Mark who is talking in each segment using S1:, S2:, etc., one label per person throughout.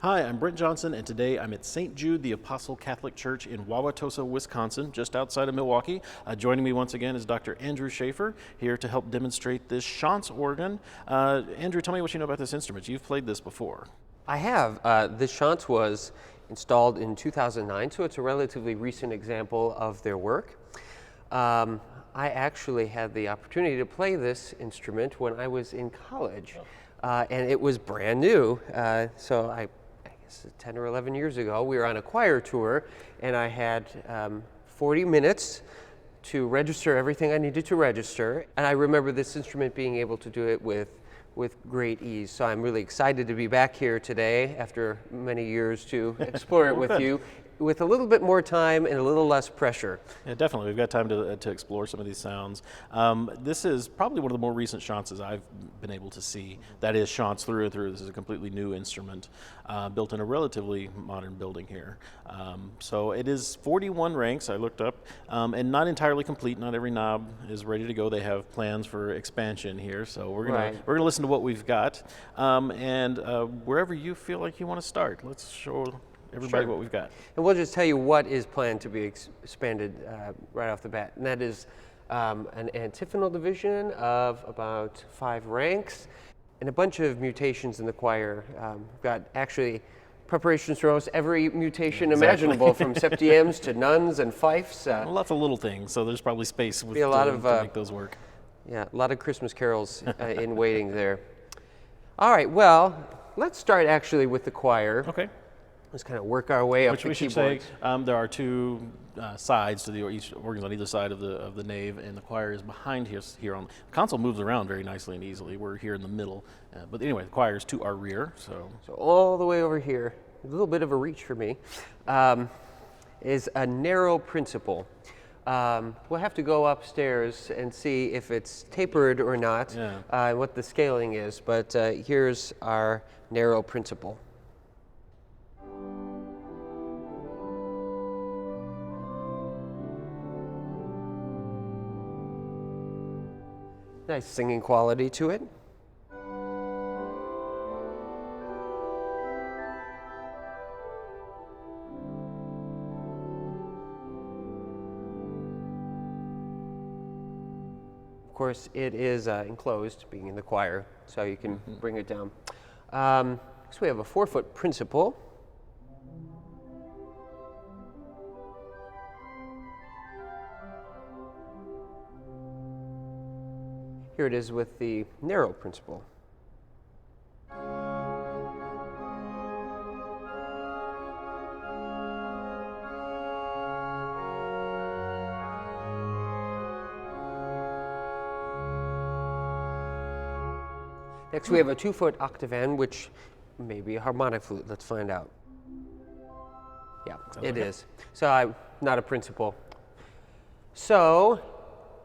S1: Hi, I'm Brent Johnson, and today I'm at St. Jude the Apostle Catholic Church in Wauwatosa, Wisconsin, just outside of Milwaukee. Joining me once again is Dr. Andrew Schaeffer, here to help demonstrate this Schantz organ. Andrew, tell me what you know about this instrument. You've played this before.
S2: I have. This Schantz was installed in 2009, so it's a relatively recent example of their work. I actually had the opportunity to play this instrument when I was in college, and it was brand new. So I guess 10 or 11 years ago, we were on a choir tour, and I had 40 minutes to register everything I needed to register. And I remember this instrument being able to do it with great ease. So I'm really excited to be back here today after many years to explore it with you with a little bit more time and a little less pressure.
S1: Yeah, definitely. We've got time to explore some of these sounds. This is probably one of the more recent Schantzes I've been able to see. That is Schantz through and through. This is a completely new instrument built in a relatively modern building here. So it is 41 ranks, I looked up, and not entirely complete. Not every knob is ready to go. They have plans for expansion here, so we're gonna listen to what we've got. And wherever you feel like you want to start, let's show everybody what we've got.
S2: And we'll just tell you what is planned to be expanded right off the bat, and that is an antiphonal division of about 5 ranks and a bunch of mutations in the choir. We've got actually preparations for almost every mutation imaginable, from septiems to nuns and fifes.
S1: Lots of little things, so there's probably space to make those work.
S2: Yeah, a lot of Christmas carols in waiting there. All right, well, let's start actually with the choir.
S1: Okay.
S2: Let's kind of work our way up
S1: Which
S2: the
S1: we should
S2: keyboards.
S1: say, there are 2 sides to each organs on either side of the nave, and the choir is behind here on the console. Moves around very nicely and easily. We're here in the middle, but anyway, the choir is to our rear. So
S2: all the way over here, a little bit of a reach for me, is a narrow principle. We'll have to go upstairs and see if it's tapered or not, what the scaling is, but here's our narrow principle. Nice singing quality to it. Of course, it is enclosed, being in the choir, so you can bring it down. So we have a 4-foot principle. Here it is with the narrow principle. Next we have a 2-foot octavan, which may be a harmonic flute. Let's find out. Yeah, it is. So I'm not a principal. So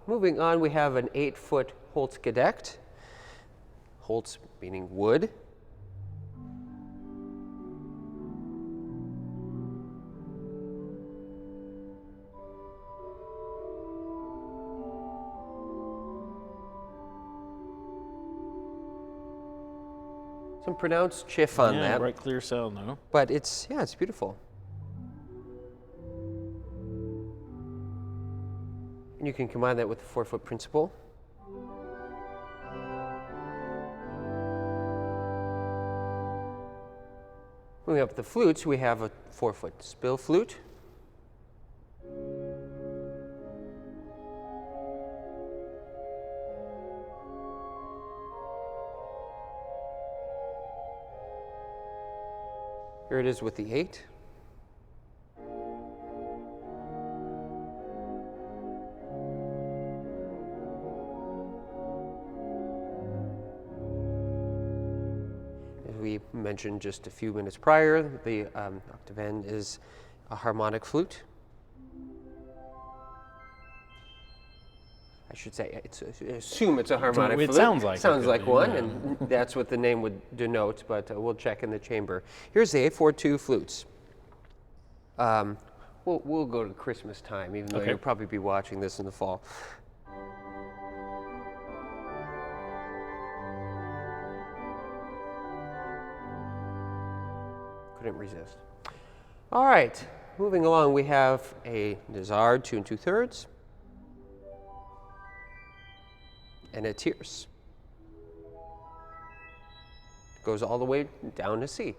S2: moving on, we have an 8-foot Holz gedeckt. Holz meaning wood. Some pronounced chiff on that.
S1: Bright, clear sound though.
S2: But it's beautiful. And you can combine that with the 4-foot principle. Moving up the flutes, we have a 4-foot spill flute. Here it is with the 8. We mentioned just a few minutes prior, the octavan is a harmonic flute. I should say, assume it's a harmonic flute.
S1: It sounds like
S2: Sounds like one, and that's what the name would denote, but we'll check in the chamber. Here's the A42 flutes. We'll go to Christmas time, even though you'll probably be watching this in the fall. couldn't resist. All right, moving along, we have a Nazard 2 2/3 and a tierce. Goes all the way down to C.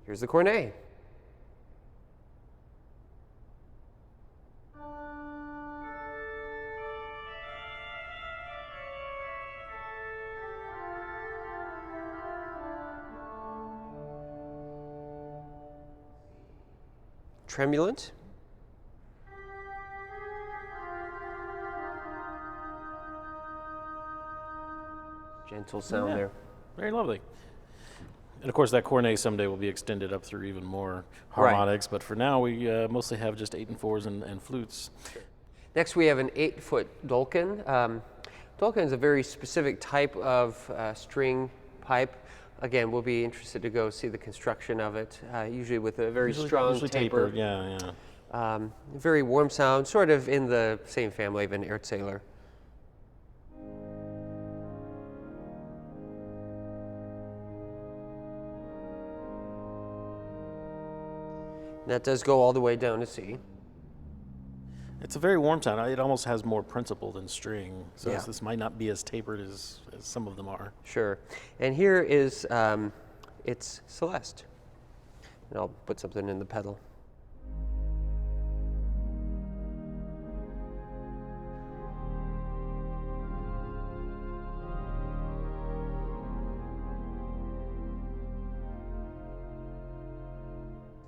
S2: Here's the cornet. Tremulant. Gentle sound there.
S1: Very lovely. And of course, that cornet someday will be extended up through even more harmonics, but for now, we mostly have just 8 and 4s and flutes.
S2: Next, we have an 8-foot Dolken. Dolken is a very specific type of string pipe. Again, we'll be interested to go see the construction of it, usually with a very strong taper.
S1: Tapered. Yeah.
S2: Very warm sound, sort of in the same family of an Erzähler. That does go all the way down to C.
S1: It's a very warm sound. It almost has more principle than string, so
S2: Yeah.
S1: this might not be as tapered as some of them are.
S2: Sure. And here is it's Celeste. And I'll put something in the pedal.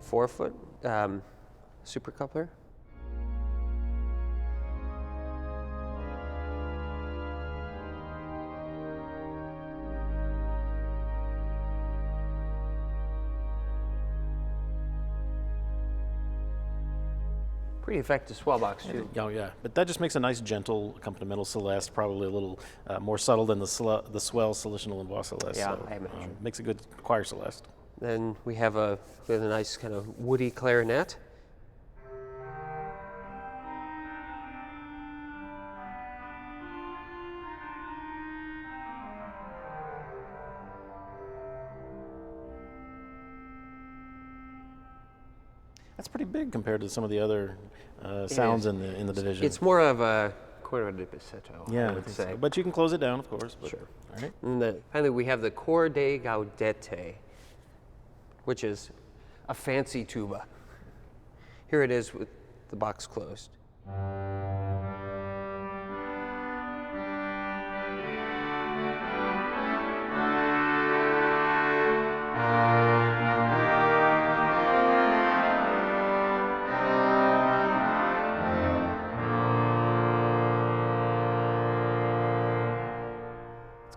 S2: Four-foot super coupler. Pretty effective swell box too.
S1: Oh yeah, but that just makes a nice gentle accompanimental Celeste, probably a little more subtle than the Swell Solutional and Voix Celeste.
S2: Yeah,
S1: so,
S2: I imagine.
S1: makes a good choir Celeste.
S2: Then we have a nice kind of woody clarinet.
S1: That's pretty big compared to some of the other sounds in the division.
S2: It's more of a corno di pizzetto,
S1: yeah,
S2: I would say.
S1: so. But you can close it down, of course. But,
S2: Sure.
S1: All right.
S2: And finally, we have the Cor de Gaudete, which is a fancy tuba. Here it is with the box closed.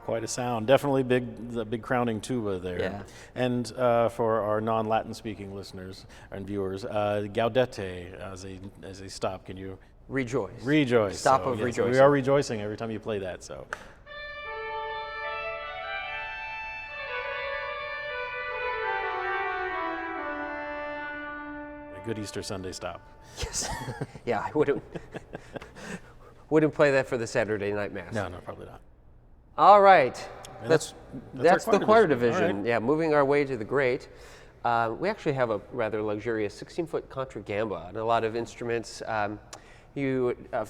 S1: Quite a sound. Definitely the big crowning tuba there.
S2: Yeah.
S1: And for our non-Latin speaking listeners and viewers, gaudete as a stop. Can you
S2: Rejoice.
S1: rejoice?
S2: Stop
S1: So,
S2: of
S1: yes,
S2: rejoicing.
S1: we are rejoicing every time you play that. So. A good Easter Sunday stop.
S2: Yes. Yeah, I wouldn't play that for the Saturday night mass.
S1: No, probably not.
S2: All right.
S1: And
S2: That's
S1: our
S2: the choir
S1: division.
S2: division.
S1: All right.
S2: Yeah, moving our way to the great. We actually have a rather luxurious 16-foot contragamba and a lot of instruments. Of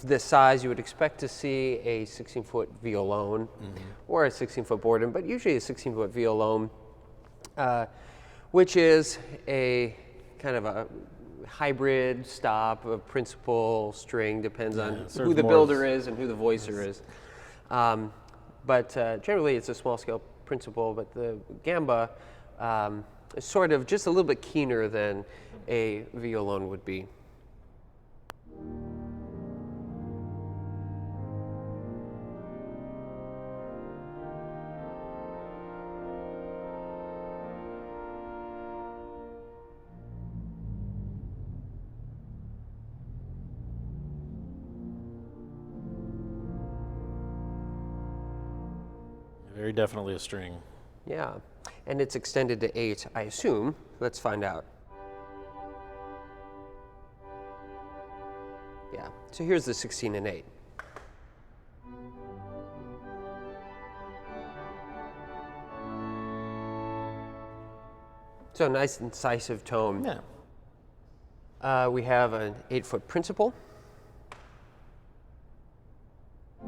S2: this size, you would expect to see a 16-foot violone or a 16-foot borden, but usually a 16-foot violone, which is a kind of a hybrid stop of principal string, depends on who the builder is and who the voicer is. But generally it's a small scale principal, but the gamba is sort of just a little bit keener than a violone would be.
S1: Very definitely a string.
S2: Yeah, and it's extended to 8, I assume. Let's find out. Yeah, so here's the 16 and 8. So a nice incisive tone.
S1: Yeah.
S2: We have an 8-foot principal. A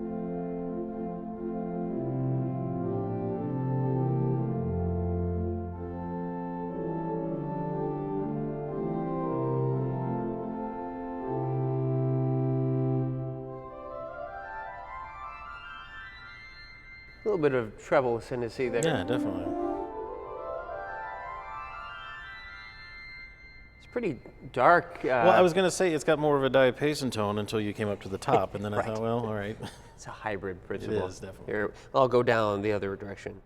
S2: little bit of treble ascendancy there.
S1: Yeah, definitely.
S2: It's pretty dark.
S1: Well, I was going to say it's got more of a diapason tone until you came up to the top, and then I
S2: Right.
S1: thought, well, all right.
S2: It's a hybrid principle.
S1: is, definitely.
S2: Here, I'll go down the other direction.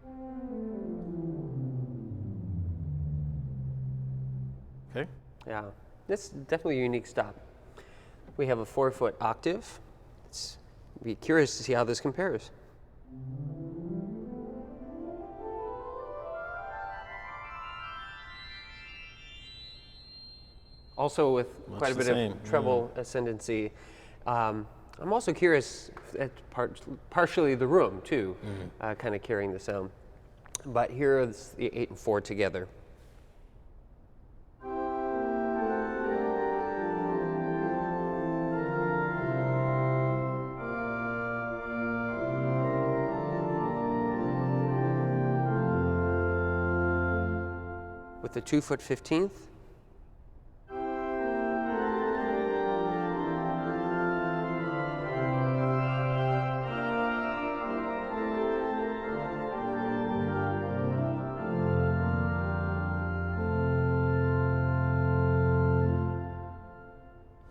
S1: Okay.
S2: Yeah, it's definitely a unique stop. We have a 4-foot octave. Be curious to see how this compares. Also with quite a
S1: the
S2: bit
S1: same,
S2: of treble ascendancy. I'm also curious at partially the room too, kind of carrying the sound. But here is the 8 and 4 together. With the 2-foot 15th.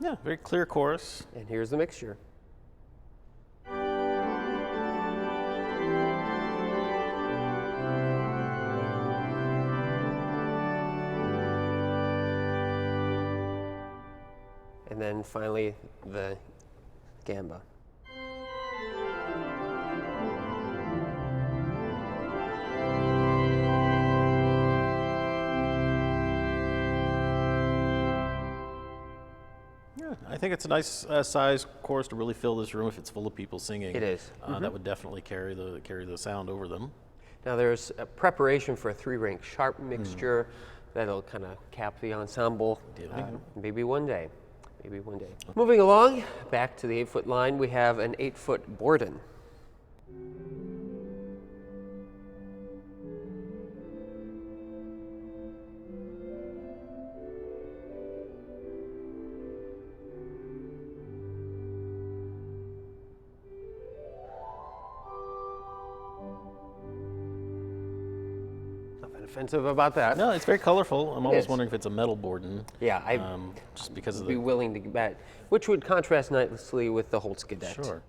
S1: Yeah, very clear chorus.
S2: And here's the mixture. And then finally, the gamba.
S1: Yeah, I think it's a nice size chorus to really fill this room if it's full of people singing.
S2: It is.
S1: That would definitely carry the sound over them.
S2: Now there's a preparation for a 3-rank sharp mixture that'll kind of cap the ensemble. Maybe one day. Maybe one day. Moving along, back to the 8-foot line, we have an 8-foot Borden. Nothing offensive about that.
S1: No, it's very colorful. I'm always
S2: is.
S1: wondering if it's a metal Borden.
S2: Yeah, I'd
S1: just because of
S2: be
S1: the.
S2: willing to bet, which would contrast nicely with the Holtz Cadet.
S1: Sure.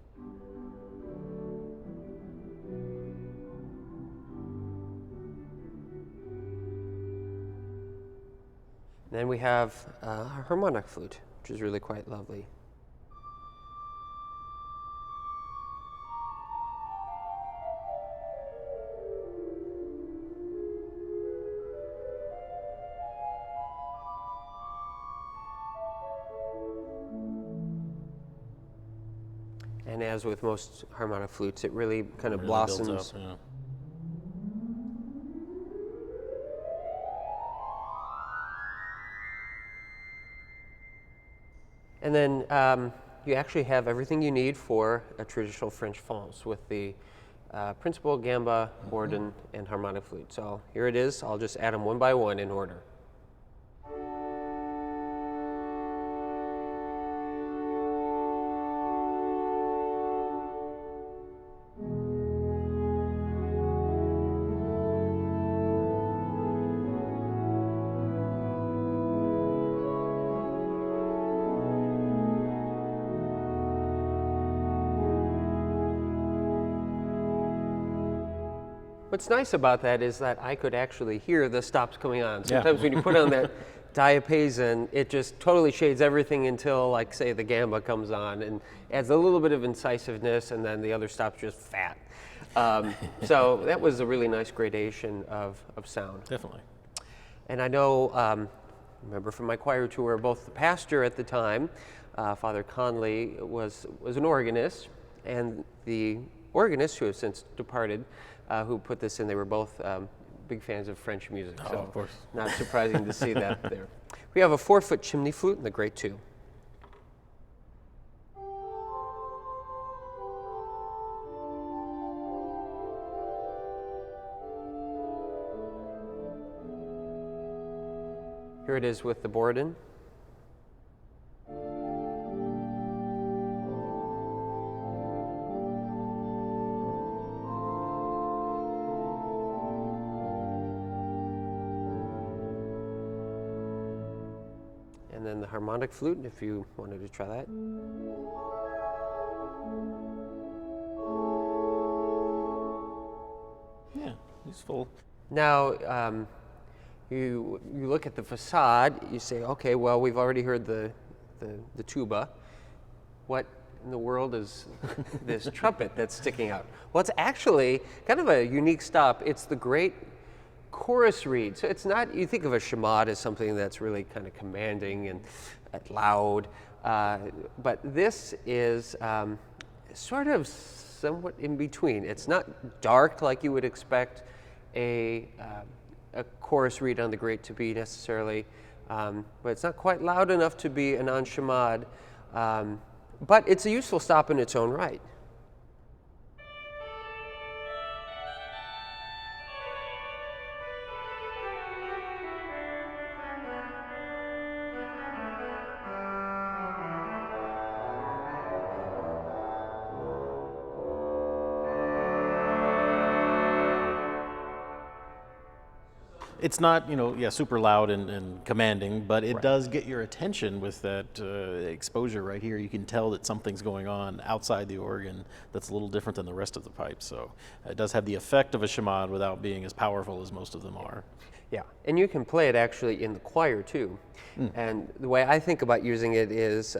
S2: Then we have a harmonic flute, which is really quite lovely. And as with most harmonic flutes, it really kind of
S1: Really
S2: blossoms.
S1: builds up, yeah.
S2: And then you actually have everything you need for a traditional French fonce with the principal, gamba, Borden, and harmonic flute. So here it is. I'll just add them one by one in order. What's nice about that is that I could actually hear the stops coming on. Sometimes when you put on that diapason, it just totally shades everything until, like, say, the gamba comes on and adds a little bit of incisiveness, and then the other stops just fat. So that was a really nice gradation of sound.
S1: Definitely.
S2: And I know, remember from my choir tour, both the pastor at the time, Father Conley, was an organist, and the organist, who has since departed, who put this in, they were both big fans of French music,
S1: Oh,
S2: so
S1: of course.
S2: not surprising to see that there. We have a 4-foot chimney flute in the Great II. Here it is with the board in. And then the harmonic flute, if you wanted to try that.
S1: Yeah, useful.
S2: Now, you look at the facade, you say, okay, well, we've already heard the tuba. What in the world is this trumpet that's sticking out? Well, it's actually kind of a unique stop. It's the great chorus reed. So it's not, you think of a shamad as something that's really kind of commanding and loud, but this is sort of somewhat in between. It's not dark like you would expect a chorus reed on the great to be necessarily, but it's not quite loud enough to be a non-shamad, but it's a useful stop in its own right.
S1: It's not, super loud and commanding, but it does get your attention with that exposure right here. You can tell that something's going on outside the organ that's a little different than the rest of the pipes. So it does have the effect of a shamad without being as powerful as most of them are.
S2: Yeah, and you can play it actually in the choir too. And the way I think about using it is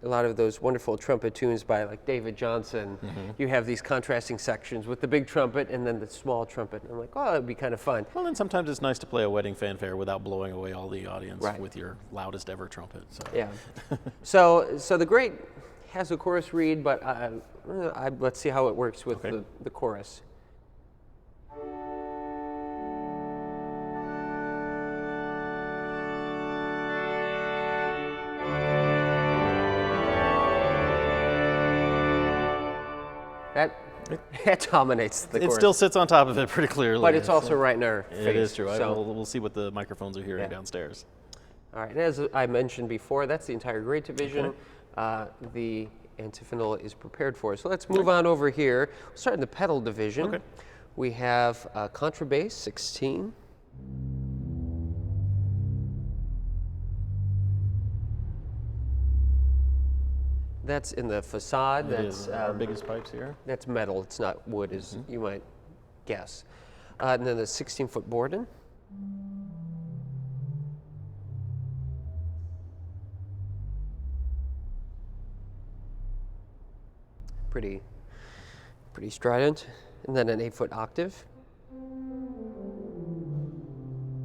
S2: a lot of those wonderful trumpet tunes by like David Johnson. You have these contrasting sections with the big trumpet and then the small trumpet. And I'm like, oh, that'd be kind of fun.
S1: Well, then sometimes it's nice to play a wedding fanfare without blowing away all the audience
S2: Right.
S1: with your loudest ever trumpet. So.
S2: Yeah. so the great has a chorus reed, but let's see how it works with
S1: Okay.
S2: the chorus. That dominates the
S1: It
S2: chorus.
S1: still sits on top of it pretty clearly.
S2: But it's also right in our face.
S1: It is true.
S2: So,
S1: We'll see what the microphones are hearing
S2: Yeah.
S1: downstairs.
S2: all right, and as I mentioned before, that's the entire great division. The antiphonal is prepared for. So let's move on over here. We'll start in the pedal division.
S1: Okay.
S2: We have contrabass 16. That's in the facade.
S1: It
S2: That's
S1: is our biggest pipes here.
S2: That's metal. It's not wood, as you might guess. And then the 16-foot Borden. Pretty strident. And then an 8-foot octave.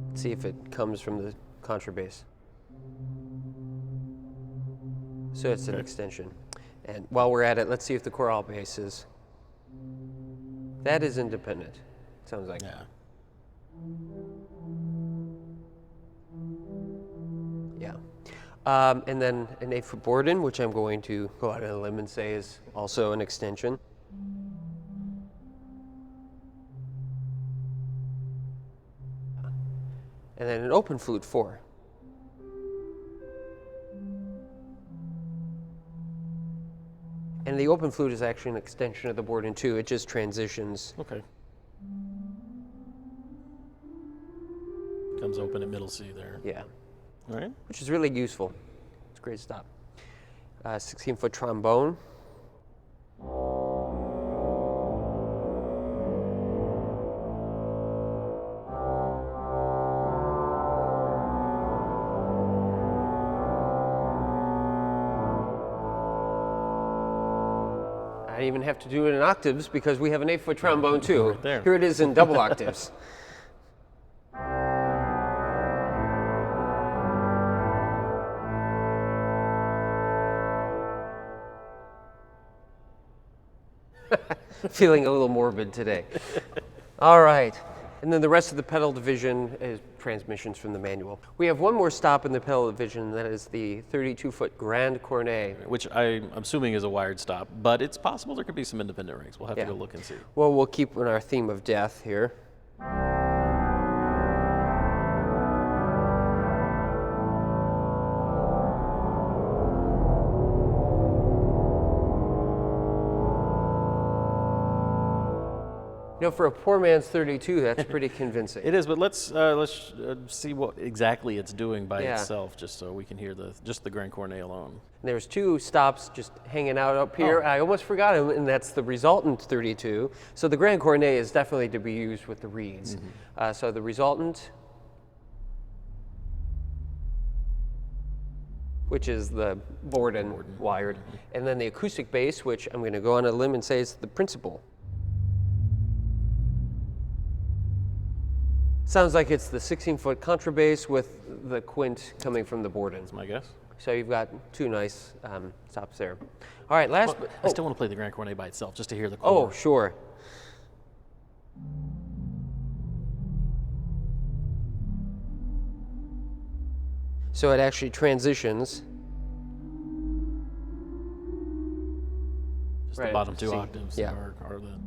S2: Let's see if it comes from the contrabass. So it's an extension. And while we're at it, let's see if the choral bass is. That is independent, sounds like.
S1: Yeah.
S2: Yeah. And then an 8-foot Borden, which I'm going to go out on a limb and say is also an extension. And then an open flute 4. And the open flute is actually an extension of the Borden too. It just transitions.
S1: Okay. Comes open at middle C there.
S2: Yeah.
S1: All right.
S2: Which is really useful. It's a great stop. 16-foot trombone. I even have to do it in octaves because we have an 8-foot trombone too.
S1: Right there.
S2: Here it is in double octaves. Feeling a little morbid today. All right. And then the rest of the pedal division is transmissions from the manual. We have one more stop in the pedal division, and that is the 32-foot Grand Cornet.
S1: Which I'm assuming is a wired stop, but it's possible there could be some independent rings. We'll have to go look and see.
S2: Well, we'll keep on our theme of death here. You know, for a poor man's 32, that's pretty convincing.
S1: It is, but let's see what exactly it's doing by itself, just so we can hear the Grand Cornet alone.
S2: There's two stops just hanging out up here. I almost forgot him, and that's the resultant 32. So the Grand Cornet is definitely to be used with the reeds. So the resultant, which is the Borden wired, and then the acoustic bass, which I'm going to go on a limb and say is the principal. Sounds like it's the 16-foot contrabass with the quint coming from the Borden.
S1: That's my guess.
S2: So you've got two nice stops there. All right, last.
S1: I still want to play the Grand Cornet by itself, just to hear the chord.
S2: Oh, sure. So it actually transitions.
S1: Just the bottom two octaves are the.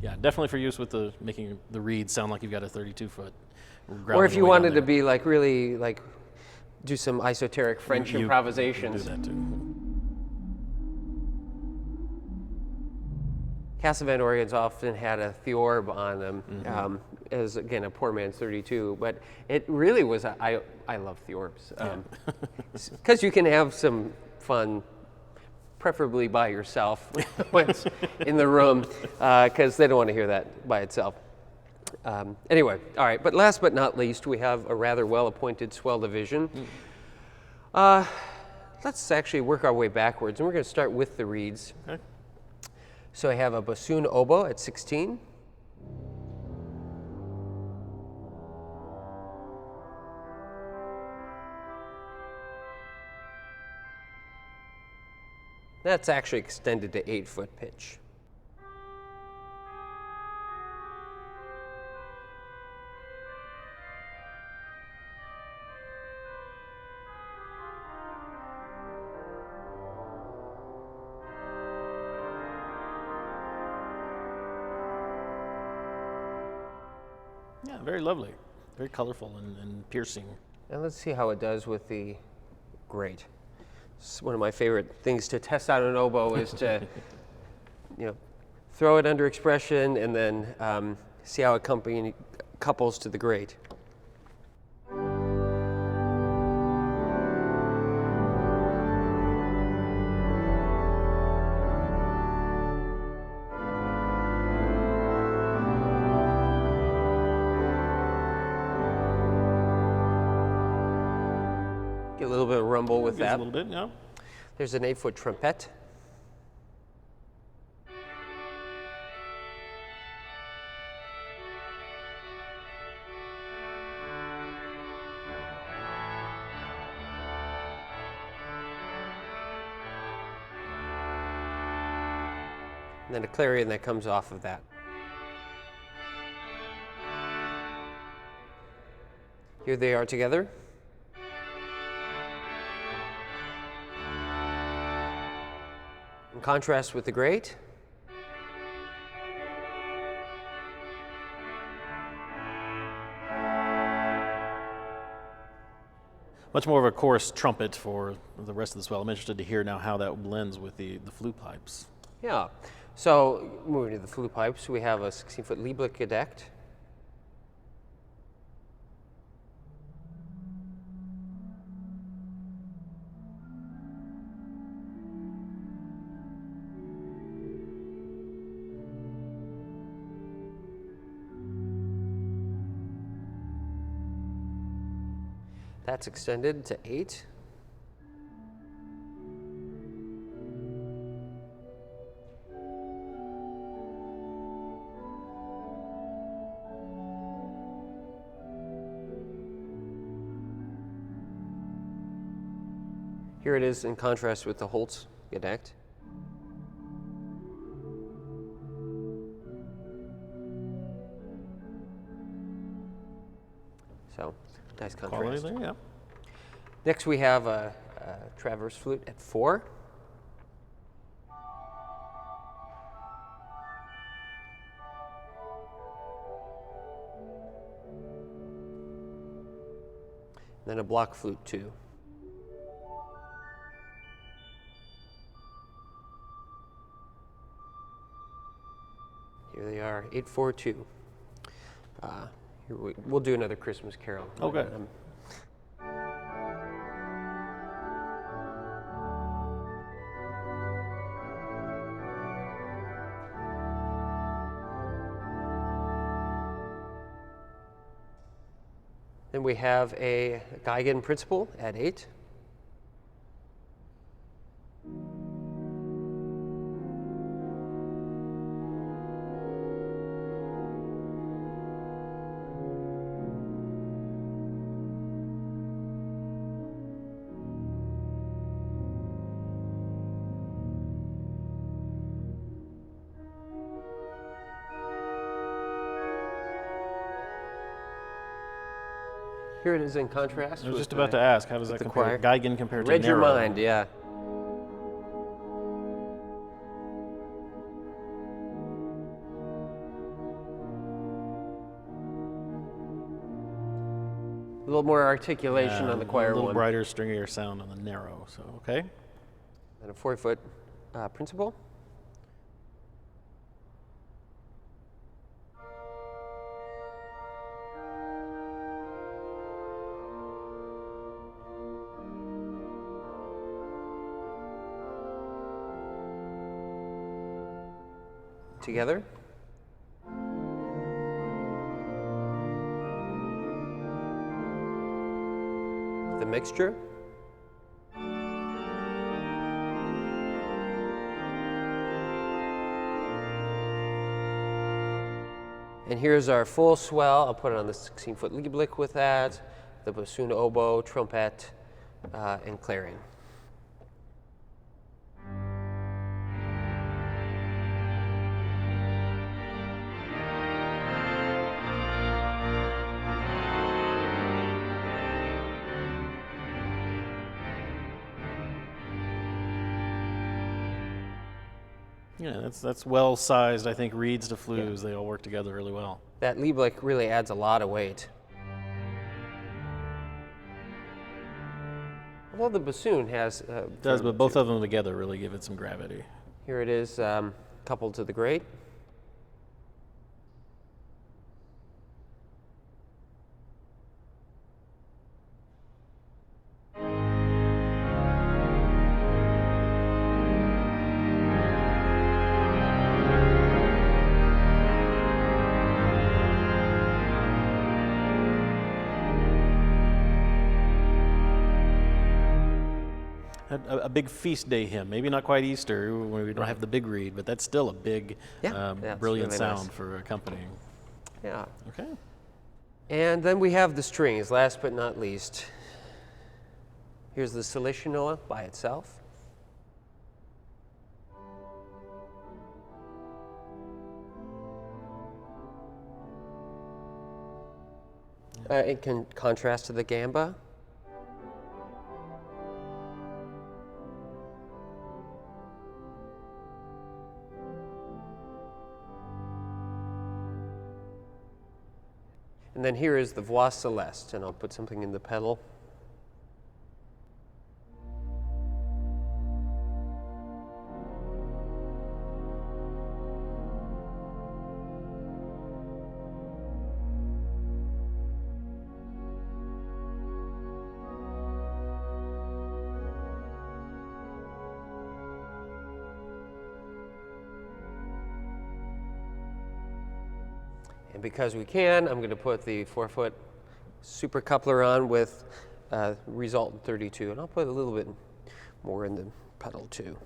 S1: Yeah, definitely for use with making the reeds sound like you've got a 32-foot.
S2: Or if you wanted to be like really like do some esoteric French improvisations.
S1: You do that too.
S2: Cassavan organs often had a theorb on them, as again a poor man's 32, but it really was. I love theorbs because you can have some fun. Preferably by yourself when it's in the room, because they don't want to hear that by itself. Anyway, all right, but last but not least, we have a rather well-appointed swell division. Let's actually work our way backwards, and we're going to start with the reeds.
S1: Okay.
S2: So I have a bassoon oboe at 16. That's actually extended to 8-foot pitch.
S1: Yeah, very lovely, very colorful and piercing.
S2: And let's see how it does with the grate. It's one of my favorite things to test out an oboe is to, throw it under expression and then see how it couples to the grate. Get a little bit of rumble with that.
S1: A little bit, yeah.
S2: There's an 8-foot trumpet. And then a clarion that comes off of that. Here they are together. In contrast with the grate.
S1: Much more of a chorus trumpet for the rest of the swell. I'm interested to hear now how that blends with the flute pipes.
S2: Yeah. So moving to the flute pipes, we have a 16-foot Lieblich gedeckt. That's extended to 8. Here it is in contrast with the Holz gedeckt. So nice
S1: Quality
S2: contrast.
S1: there, yeah.
S2: Next we have a traverse flute at 4. Then a block flute 2. Here they are, 8-4-2. We'll do another Christmas carol.
S1: Okay.
S2: Then we have a Geigen principal at 8. Here it is in contrast.
S1: I was just about to ask, how does that compare? Geigen compared to
S2: Read your
S1: narrow?
S2: mind, yeah. A little more articulation on the choir
S1: one. A little
S2: one.
S1: brighter, stringier sound on the narrow, so okay.
S2: And a 4-foot principal. Together. The mixture. And here's our full swell. I'll put it on the 16-foot Lieblich with that, the bassoon, oboe, trumpet, and clarion.
S1: Yeah, that's well sized. I think reeds to flues, they all work together really well.
S2: That Lieblich really adds a lot of weight. Although the bassoon has...
S1: It does, but both of them together really give it some gravity.
S2: Here it is, coupled to the grate.
S1: A big feast day hymn, maybe not quite Easter when we don't have the big reed, but that's still a big, brilliant
S2: really
S1: sound
S2: nice
S1: for accompanying.
S2: Yeah.
S1: Okay.
S2: And then we have the strings, last but not least. Here's the Solistanoa by itself. It can contrast to the gamba. And then here is the Voix Celeste, and I'll put something in the pedal. And because we can, I'm going to put the 4-foot super coupler on with resultant 32, and I'll put a little bit more in the pedal too.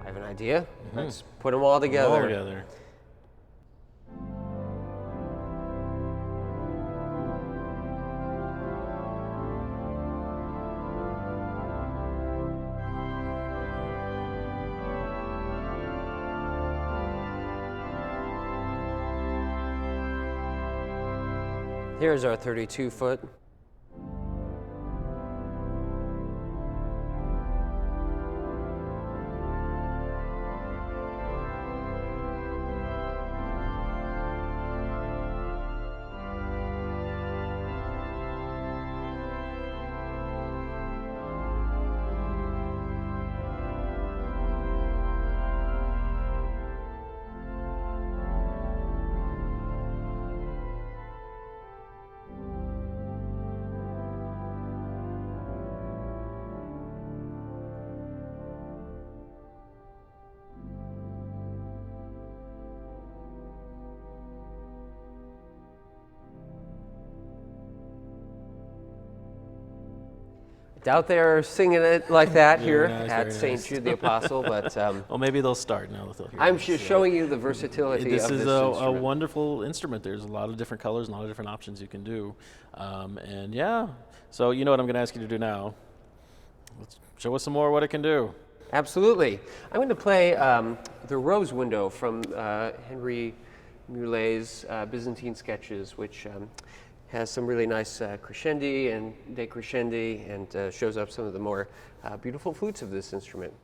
S2: I have an idea. Let's put them all together.
S1: All together.
S2: Here's our 32-foot. Doubt they're singing it like that here
S1: nice,
S2: at
S1: very
S2: St.
S1: nice.
S2: Jude the Apostle, but
S1: Well, maybe they'll start now that they'll hear
S2: I'm
S1: this,
S2: just
S1: so.
S2: showing you the versatility
S1: This
S2: of
S1: is
S2: this
S1: a
S2: instrument.
S1: wonderful instrument. There's a lot of different colors and a lot of different options you can do. And yeah, so you know what I'm going to ask you to do now. Let's show us some more what it can do.
S2: Absolutely. I'm going to play the Rose Window from Henry Moulet's Byzantine Sketches, which has some really nice crescendi and decrescendi, and shows up some of the more beautiful flutes of this instrument.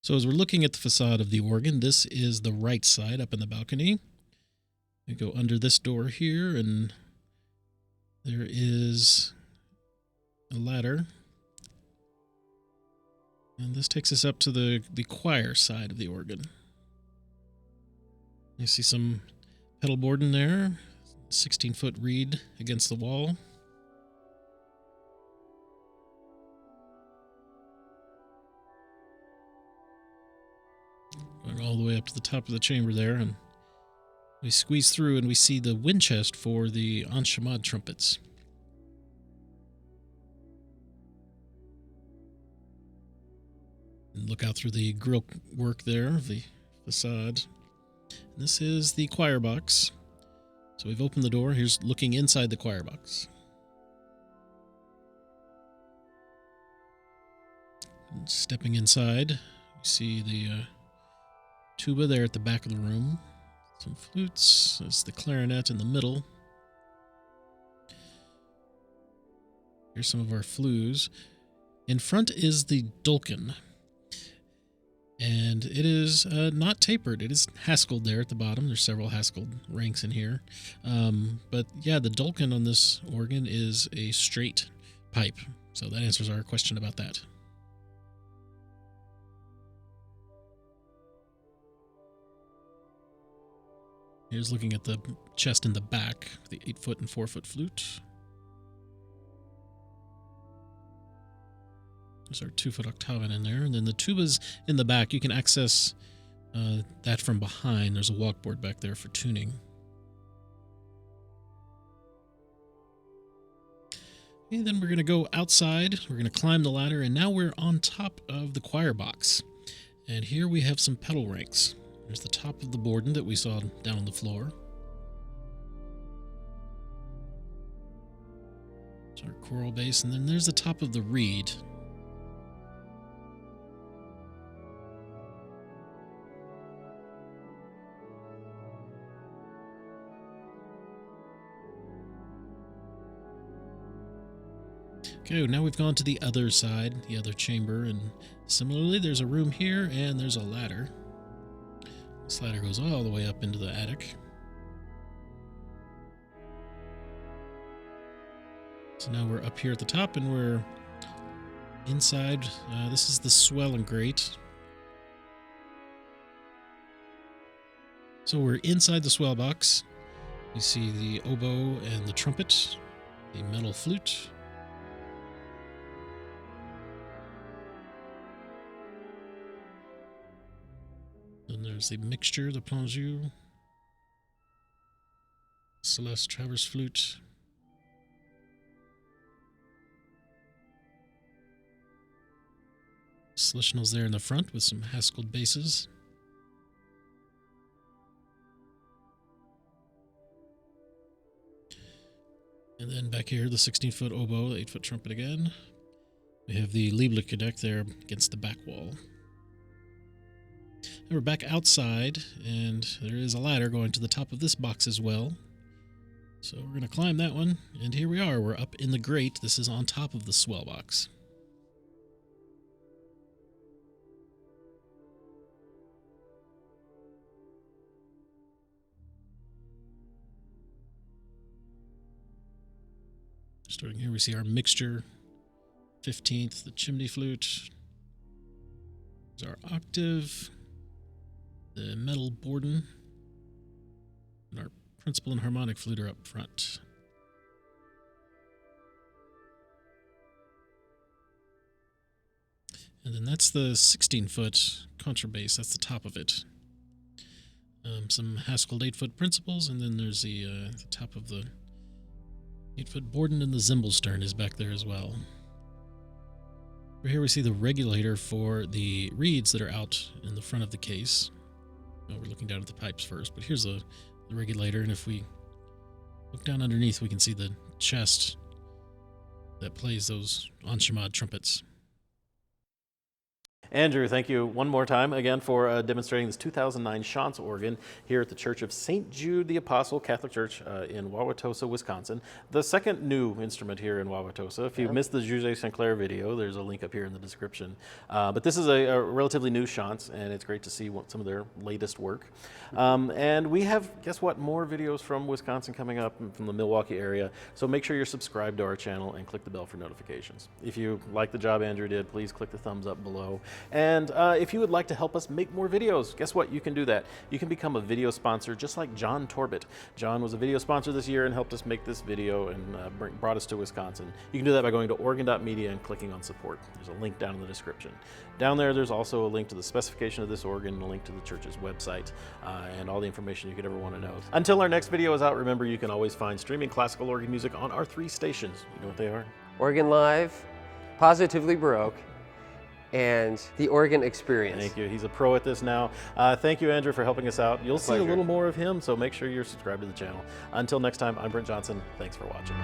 S3: So as we're looking at the facade of the organ, this is the right side up in the balcony. We go under this door here, and there is a ladder. And this takes us up to the choir side of the organ. You see some pedal board in there, 16-foot reed against the wall. Going all the way up to the top of the chamber there, and we squeeze through and we see the wind chest for the Anshimad trumpets. And look out through the grill work there of the facade. And this is the choir box. So we've opened the door. Here's looking inside the choir box. And stepping inside, you see the tuba there at the back of the room. Some flutes. There's the clarinet in the middle. Here's some of our flues. In front is the dulcian. And it is not tapered. It is haskelled there at the bottom. There's several haskelled ranks in here. But yeah, the dulcian on this organ is a straight pipe. So that answers our question about that. Here's looking at the chest in the back, the 8-foot and 4-foot flute. There's our 2-foot octavin in there. And then the tubas in the back, you can access that from behind. There's a walkboard back there for tuning. And then we're going to go outside. We're going to climb the ladder. And now we're on top of the choir box. And here we have some pedal ranks. There's the top of the bourdon that we saw down on the floor. There's our choral bass. And then there's the top of the reed. Okay, now we've gone to the other side, the other chamber, and similarly there's a room here and there's a ladder. This ladder goes all the way up into the attic. So now we're up here at the top and we're inside. This is the Swell and grate. So we're inside the Swell box. You see the oboe and the trumpet, the metal flute. Then there's the mixture, the plongeon, Celeste traverse flute, Slishnel's there in the front with some haskelled basses. And then back here, the 16-foot oboe, the 8-foot trumpet again. We have the Liebliche deck there against the back wall. And we're back outside, and there is a ladder going to the top of this box as well. So we're going to climb that one, and here we are. We're up in the grate. This is on top of the Swell box. Starting here, we see our mixture, 15th, the chimney flute. There's our octave, the metal bourdon, and our principal and harmonic flute are up front. And then that's the 16-foot contrabass, that's the top of it. Some haskelled 8-foot principals, and then there's the top of the 8-foot bourdon, and the Zimbelstern is back there as well. Over here we see the regulator for the reeds that are out in the front of the case. Well, we're looking down at the pipes first, but here's the regulator, and if we look down underneath, we can see the chest that plays those Anshimad trumpets.
S1: Andrew, thank you one more time again for demonstrating this 2009 Schantz organ here at the Church of St. Jude the Apostle Catholic Church in Wauwatosa, Wisconsin. The second new instrument here in Wauwatosa. If you missed the Jude Sinclair video, there's a link up here in the description. But this is a relatively new Schantz, and it's great to see some of their latest work. And we have, guess what, more videos from Wisconsin coming up from the Milwaukee area. So make sure you're subscribed to our channel and click the bell for notifications. If you like the job Andrew did, please click the thumbs up below. And if you would like to help us make more videos, guess what? You can do that. You can become a video sponsor just like John Torbett. John was a video sponsor this year and helped us make this video and brought us to Wisconsin. You can do that by going to organ.media and clicking on support. There's a link down in the description. Down there's also a link to the specification of this organ and a link to the church's website and all the information you could ever want to know. Until our next video is out, remember you can always find streaming classical organ music on our 3 stations. You know what they are?
S2: Organ Live, Positively Baroque, and the Organ Experience.
S1: Thank you. He's a pro at this now. Thank you, Andrew, for helping us out. You'll see a little more of him, so make sure you're subscribed to the channel. Until next time, I'm Brent Johnson. Thanks for watching.